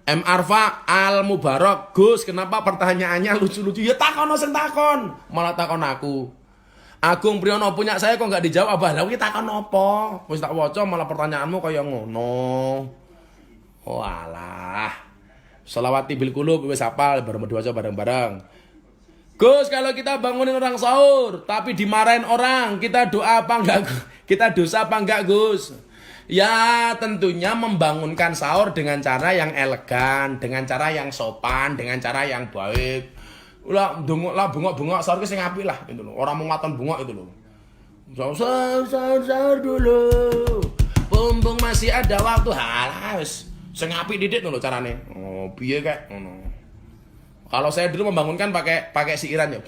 M. Arfa Al Mubarak, Gus, kenapa pertanyaannya lucu-lucu? Ya takono sing takon, malah takon aku. Agung Priyono punya saya kok nggak dijawab, abah. Lah iki takon apa? Wis tak waca malah pertanyaanmu kaya ngono. Walah. Sholawati bil qulub wis hafal bareng diwaca bareng-bareng. Gus, kalau kita bangunin orang sahur, tapi dimarahin orang, kita doa apa enggak? Kita dosa apa enggak, Gus? Ya, tentunya membangunkan sahur dengan cara yang elegan, dengan cara yang sopan, dengan cara yang baik. Lah, bengok-bengok sahur sing apik lah, itu loh. Orang menguatkan bengok itu loh. Sahur dulu. Bumbung masih ada waktu halas. Sing apik didik loh carane. Oh, piye kek ngono. Kalau saya dulu membangunkan pakai siiran ya.